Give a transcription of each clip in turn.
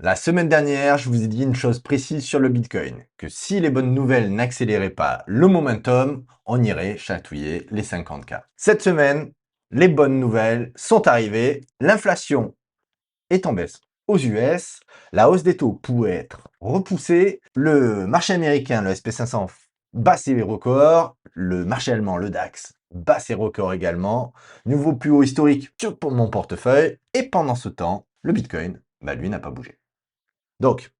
La semaine dernière, je vous ai dit une chose précise sur le Bitcoin, que si les bonnes nouvelles n'accéléraient pas le momentum, on irait chatouiller les 50K. Cette semaine, les bonnes nouvelles sont arrivées, l'inflation est en baisse aux US, la hausse des taux pourrait être repoussée, le marché américain, le SP500, bat ses records, le marché allemand, le DAX, bat ses records également, nouveau plus haut historique sur mon portefeuille, et pendant ce temps, le Bitcoin, lui, n'a pas bougé. Donc,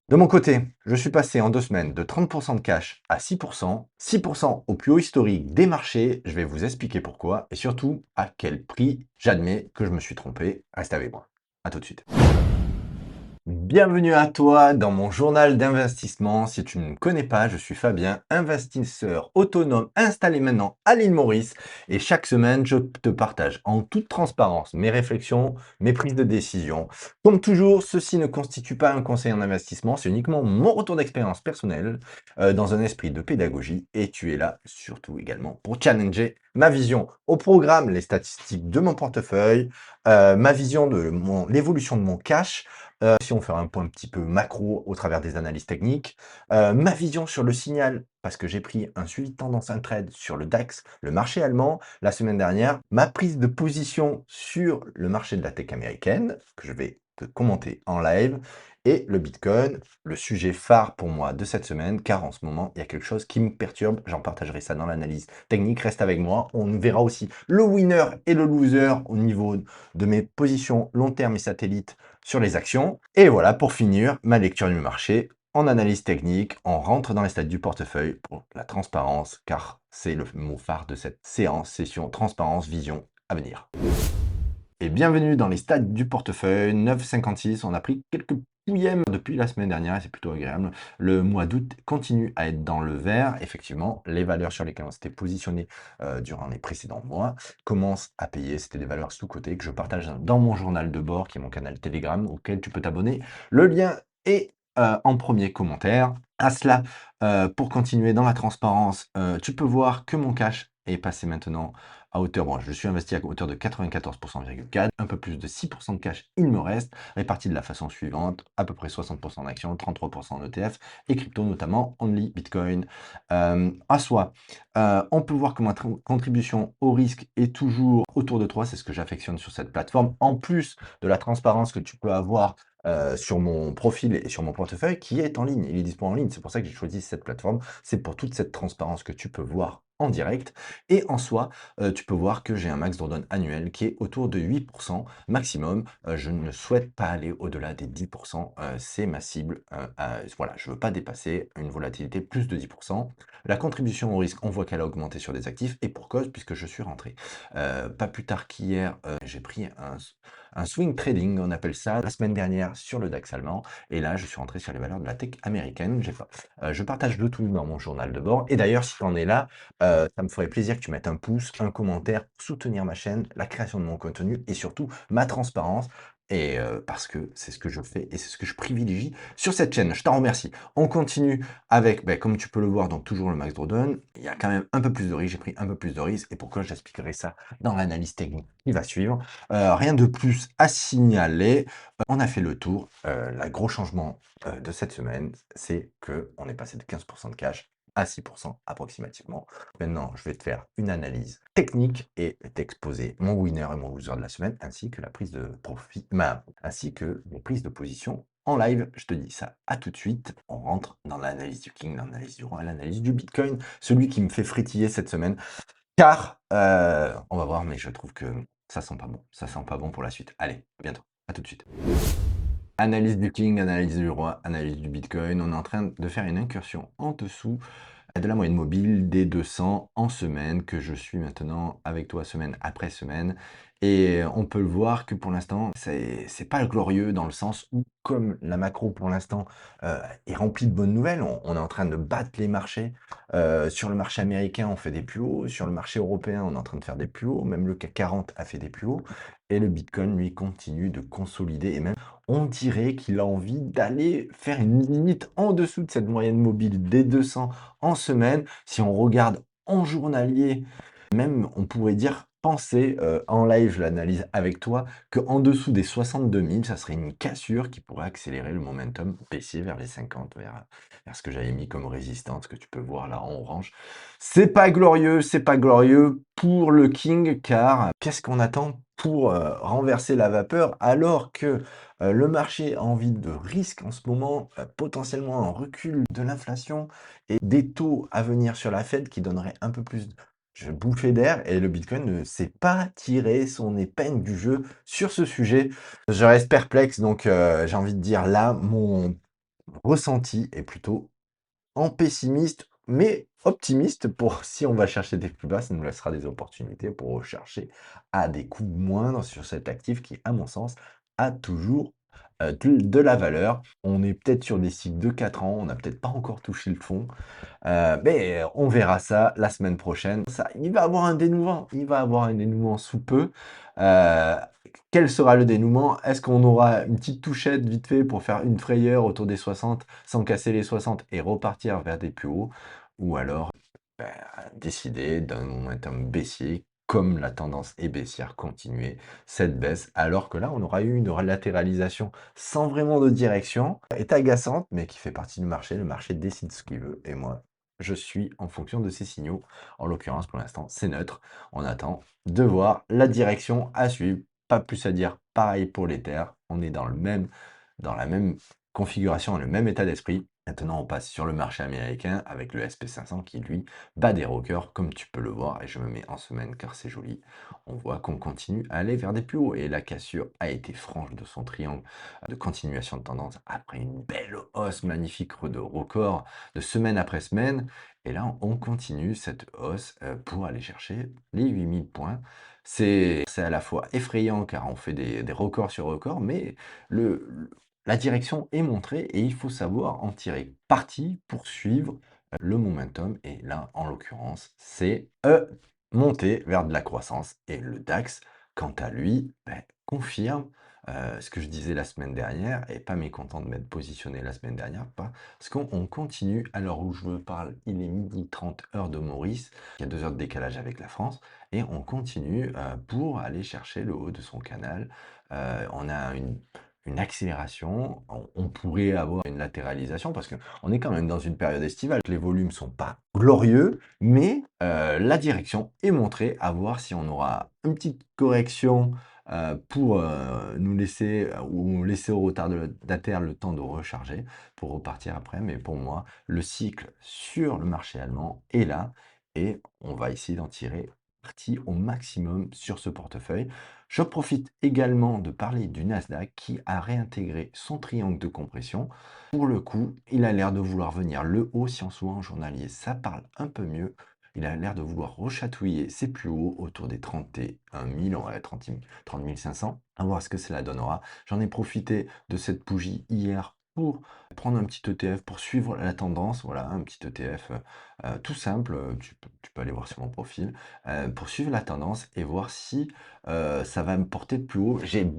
de mon côté, je suis passé en 2 semaines de 30% de cash à 6%, 6% au plus haut historique des marchés. Je vais vous expliquer pourquoi et surtout à quel prix. J'admets que je me suis trompé. Reste avec moi. À tout de suite. Bienvenue à toi dans mon journal d'investissement. Si tu ne me connais pas, je suis Fabien, investisseur autonome installé maintenant à l'île Maurice et chaque semaine, je te partage en toute transparence mes réflexions, mes prises de décision. Comme toujours, ceci ne constitue pas un conseil en investissement, c'est uniquement mon retour d'expérience personnelle dans un esprit de pédagogie et tu es là surtout également pour challenger ma vision au programme, les statistiques de mon portefeuille, ma vision de l'évolution de mon cash, si on fait un point un petit peu macro au travers des analyses techniques, ma vision sur le signal, parce que j'ai pris un suivi de tendance, un trade sur le DAX, le marché allemand, la semaine dernière, ma prise de position sur le marché de la tech américaine, que je vais te commenter en live, et le Bitcoin, le sujet phare pour moi de cette semaine, car en ce moment, il y a quelque chose qui me perturbe, j'en partagerai ça dans l'analyse technique, reste avec moi, on verra aussi le winner et le loser au niveau de mes positions long terme et satellites sur les actions. Et voilà, pour finir, ma lecture du marché. En analyse technique, on rentre dans les stades du portefeuille pour la transparence, car c'est le mot phare de cette séance, session transparence, vision, avenir. Et bienvenue dans les stades du portefeuille, 9,56. On a pris quelques pouillèmes depuis la semaine dernière et c'est plutôt agréable. Le mois d'août continue à être dans le vert. Effectivement, les valeurs sur lesquelles on s'était positionné durant les précédents mois commencent à payer. C'était des valeurs sous-cotées que je partage dans mon journal de bord, qui est mon canal Telegram, auquel tu peux t'abonner. Le lien est en premier commentaire. À cela, pour continuer dans la transparence, tu peux voir que mon cash est passé maintenant à hauteur, bon, je suis investi à hauteur de 94,4%, un peu plus de 6% de cash, il me reste, réparti de la façon suivante, à peu près 60% en actions, 33% en ETF, et crypto notamment, only Bitcoin. À soi, on peut voir que ma contribution au risque est toujours autour de 3, c'est ce que j'affectionne sur cette plateforme, en plus de la transparence que tu peux avoir sur mon profil et sur mon portefeuille qui est en ligne, il est disponible en ligne, c'est pour ça que j'ai choisi cette plateforme, c'est pour toute cette transparence que tu peux voir en direct, et en soi, tu peux voir que j'ai un max drawdown annuel qui est autour de 8% maximum. Je ne souhaite pas aller au-delà des 10%, c'est ma cible. Voilà, je ne veux pas dépasser une volatilité plus de 10%. La contribution au risque, on voit qu'elle a augmenté sur des actifs et pour cause, puisque je suis rentré. Pas plus tard qu'hier, j'ai pris un swing trading, on appelle ça, la semaine dernière sur le DAX allemand. Et là, je suis rentré sur les valeurs de la tech américaine. Je partage le tout dans mon journal de bord. Et d'ailleurs, si tu en es là, ça me ferait plaisir que tu mettes un pouce, un commentaire pour soutenir ma chaîne, la création de mon contenu et surtout ma transparence. Et parce que c'est ce que je fais et c'est ce que je privilégie sur cette chaîne. Je t'en remercie. On continue avec, comme tu peux le voir, donc toujours le max drawdown. Il y a quand même un peu plus de risque. J'ai pris un peu plus de risque et pourquoi j'expliquerai ça dans l'analyse technique qui va suivre. Rien de plus à signaler. On a fait le tour. Le gros changement de cette semaine, c'est que on est passé de 15% de cash à 6% approximativement. Maintenant, je vais te faire une analyse technique et t'exposer mon winner et mon loser de la semaine, ainsi que la prise de profit, ainsi que mes prises de position en live. Je te dis ça à tout de suite. On rentre dans l'analyse du King, l'analyse du roi, l'analyse du Bitcoin, celui qui me fait frétiller cette semaine. Car, on va voir, mais je trouve que ça sent pas bon. Ça sent pas bon pour la suite. Allez, à bientôt. À tout de suite. Analyse du King, analyse du roi, analyse du Bitcoin. On est en train de faire une incursion en dessous de la moyenne mobile des 200 en semaine que je suis maintenant avec toi semaine après semaine. Et on peut le voir que pour l'instant, c'est pas glorieux dans le sens où, comme la macro pour l'instant est remplie de bonnes nouvelles, on est en train de battre les marchés. Sur le marché américain, on fait des plus hauts. Sur le marché européen, on est en train de faire des plus hauts. Même le CAC 40 a fait des plus hauts. Et le Bitcoin, lui, continue de consolider. Et même, on dirait qu'il a envie d'aller faire une limite en dessous de cette moyenne mobile des 200 en semaine. Si on regarde en journalier, même on pourrait dire pensé, en live, je l'analyse avec toi, qu'en dessous des 62 000, ça serait une cassure qui pourrait accélérer le momentum baissier vers les 50, vers ce que j'avais mis comme résistance, que tu peux voir là en orange. C'est pas glorieux pour le King, car qu'est-ce qu'on attend pour renverser la vapeur alors que le marché a envie de risque en ce moment, potentiellement un recul de l'inflation et des taux à venir sur la Fed qui donneraient un peu plus de bouffée d'air, et le Bitcoin ne sait pas tirer son épingle du jeu sur ce sujet. Je reste perplexe, donc j'ai envie de dire là, mon ressenti est plutôt en pessimiste, mais optimiste pour si on va chercher des plus bas, ça nous laissera des opportunités pour rechercher à des coûts moindres sur cet actif qui, à mon sens, a toujours de la valeur. On est peut-être sur des cycles de 4 ans, on n'a peut-être pas encore touché le fond, mais on verra ça la semaine prochaine. Ça, il va avoir un dénouement, il va avoir un dénouement sous peu. Heu, Quel sera le dénouement? Est-ce qu'on aura une petite touchette vite fait pour faire une frayeur autour des 60 sans casser les 60 et repartir vers des plus hauts? Ou alors, bah, décider d'un momentum baissier, comme la tendance est baissière, continuer cette baisse, alors que là, on aura eu une latéralisation sans vraiment de direction, est agaçante, mais qui fait partie du marché. Le marché décide ce qu'il veut, et moi, je suis en fonction de ces signaux. En l'occurrence, pour l'instant, c'est neutre. On attend de voir la direction à suivre. Pas plus à dire. Pareil pour l'Ether. On est dans la même configuration, le même état d'esprit. Maintenant, on passe sur le marché américain avec le SP500 qui, lui, bat des rockers, comme tu peux le voir. Et je me mets en semaine car c'est joli. On voit qu'on continue à aller vers des plus hauts. Et la cassure a été franche de son triangle de continuation de tendance après une belle hausse magnifique de record de semaine après semaine. Et là, on continue cette hausse pour aller chercher les 8000 points. C'est à la fois effrayant car on fait des records sur records, mais la direction est montrée et il faut savoir en tirer parti pour suivre le momentum. Et là, en l'occurrence, c'est monter vers de la croissance. Et le DAX, quant à lui, ben, confirme ce que je disais la semaine dernière, et pas mécontent de m'être positionné la semaine dernière, parce qu'on continue, à l'heure où je vous parle, il est 12h30 heure de Maurice, il y a 2 heures de décalage avec la France, et on continue pour aller chercher le haut de son canal. On a une accélération, on pourrait avoir une latéralisation, parce qu'on est quand même dans une période estivale, les volumes sont pas glorieux, mais la direction est montrée, à voir si on aura une petite correction pour nous laisser ou laisser au retardataire le temps de recharger pour repartir après. Mais pour moi, le cycle sur le marché allemand est là et on va essayer d'en tirer parti au maximum sur ce portefeuille. Je profite également de parler du Nasdaq qui a réintégré son triangle de compression. Pour le coup, il a l'air de vouloir venir le haut. Si on se voit en journalier, ça parle un peu mieux. Il a l'air de vouloir rechatouiller ses plus hauts autour des 31 000, ouais, 30 500. À voir ce que cela donnera. J'en ai profité de cette bougie hier pour prendre un petit ETF pour suivre la tendance. Voilà, un petit ETF tout simple. Tu peux aller voir sur mon profil pour suivre la tendance et voir si ça va me porter de plus haut. J'ai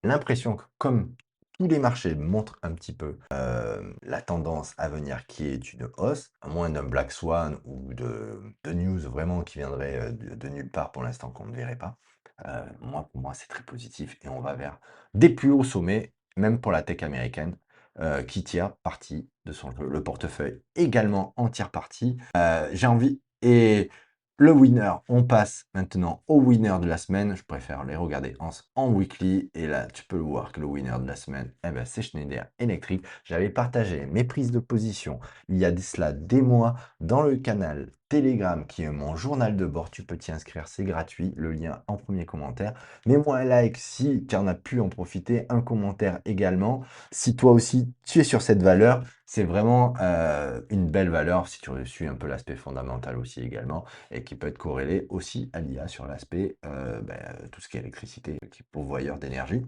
l'impression que comme tous les marchés montrent un petit peu la tendance à venir qui est une hausse, à moins d'un Black Swan ou de news vraiment qui viendrait de nulle part pour l'instant qu'on ne verrait pas. Pour moi, c'est très positif et on va vers des plus hauts sommets, même pour la tech américaine, qui tire parti de son jeu. Le portefeuille également en tire parti. J'ai envie, et le winner, on passe maintenant au winner de la semaine. Je préfère les regarder en weekly. Et là, tu peux voir que le winner de la semaine, eh ben, c'est Schneider Electric. J'avais partagé mes prises de position il y a de cela des mois dans le canal Telegram qui est mon journal de bord. Tu peux t'y inscrire, c'est gratuit. Le lien en premier commentaire. Mets-moi un like si tu en as pu en profiter. Un commentaire également. Si toi aussi tu es sur cette valeur, c'est vraiment une belle valeur si tu suis un peu l'aspect fondamental aussi également, et qui peut être corrélé aussi à l'IA sur l'aspect tout ce qui est électricité, qui est pourvoyeur d'énergie.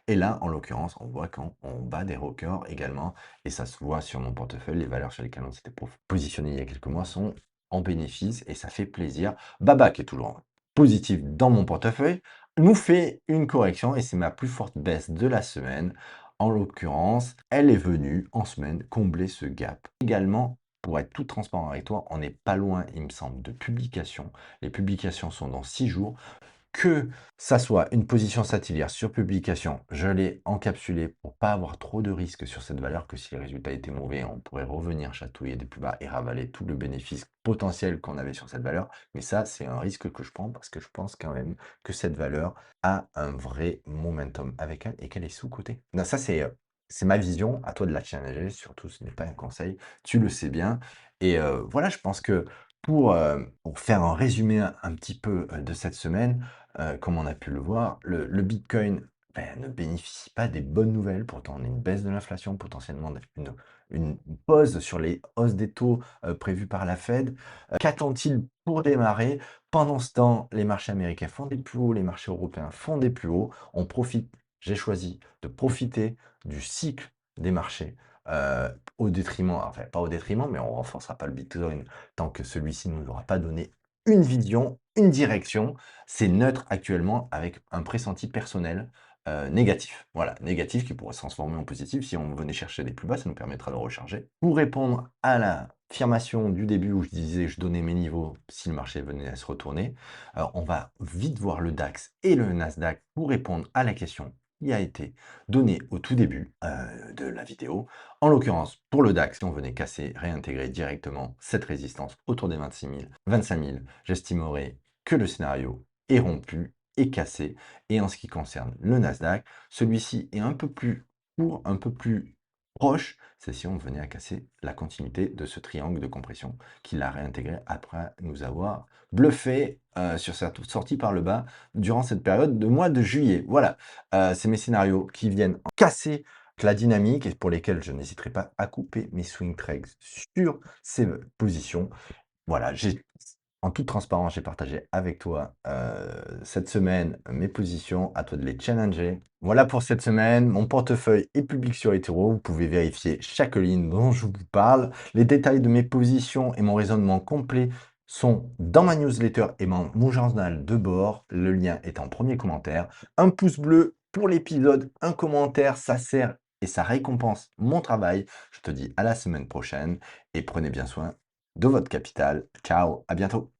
Et là, en l'occurrence, on voit quand on bat des records également, et ça se voit sur mon portefeuille, les valeurs sur lesquelles on s'était positionné il y a quelques mois sont en bénéfice, et ça fait plaisir. Baba, qui est toujours positif dans mon portefeuille, nous fait une correction, et c'est ma plus forte baisse de la semaine. En l'occurrence, elle est venue en semaine combler ce gap. Également, pour être tout transparent avec toi, on n'est pas loin, il me semble, de publication. Les publications sont dans 6 jours. Que ça soit une position satellière sur publication, je l'ai encapsulé pour pas avoir trop de risques sur cette valeur, que si les résultats étaient mauvais, on pourrait revenir chatouiller des plus bas et ravaler tout le bénéfice potentiel qu'on avait sur cette valeur. Mais ça, c'est un risque que je prends parce que je pense quand même que cette valeur a un vrai momentum avec elle et qu'elle est sous-cotée. Non, ça, c'est ma vision. À toi de la challenger. Surtout, ce n'est pas un conseil. Tu le sais bien. Et voilà, je pense que pour faire un résumé un petit peu de cette semaine, comme on a pu le voir, le Bitcoin, ne bénéficie pas des bonnes nouvelles. Pourtant, on a une baisse de l'inflation, potentiellement une pause sur les hausses des taux prévues par la Fed. Qu'attend-il pour démarrer? Pendant ce temps, les marchés américains font des plus hauts, les marchés européens font des plus hauts. On profite, j'ai choisi de profiter du cycle des marchés au détriment, enfin pas au détriment, mais on renforcera pas le Bitcoin tant que celui-ci ne nous aura pas donné une vision, une direction. C'est neutre actuellement avec un pressenti personnel négatif. Voilà, négatif qui pourrait se transformer en positif. Si on venait chercher des plus bas, ça nous permettra de recharger. Pour répondre à l'affirmation du début où je disais je donnais mes niveaux si le marché venait à se retourner, on va vite voir le DAX et le Nasdaq pour répondre à la question qui a été donnée au tout début de la vidéo. En l'occurrence, pour le DAX, si on venait casser, réintégrer directement cette résistance autour des 26 000, 25 000, j'estimerais que le scénario est rompu, est cassé. Et en ce qui concerne le Nasdaq, celui-ci est un peu plus court, un peu plus proche, c'est si on venait à casser la continuité de ce triangle de compression qu'il a réintégré après nous avoir bluffé sur sa sortie par le bas durant cette période de mois de juillet. Voilà, c'est mes scénarios qui viennent casser la dynamique et pour lesquels je n'hésiterai pas à couper mes swing trades sur ces positions. Voilà, en toute transparence, j'ai partagé avec toi cette semaine mes positions, à toi de les challenger. Voilà pour cette semaine, mon portefeuille est public sur eToro, vous pouvez vérifier chaque ligne dont je vous parle. Les détails de mes positions et mon raisonnement complet sont dans ma newsletter et mon journal de bord. Le lien est en premier commentaire. Un pouce bleu pour l'épisode, un commentaire, ça sert et ça récompense mon travail. Je te dis à la semaine prochaine et prenez bien soin de votre capital. Ciao, à bientôt.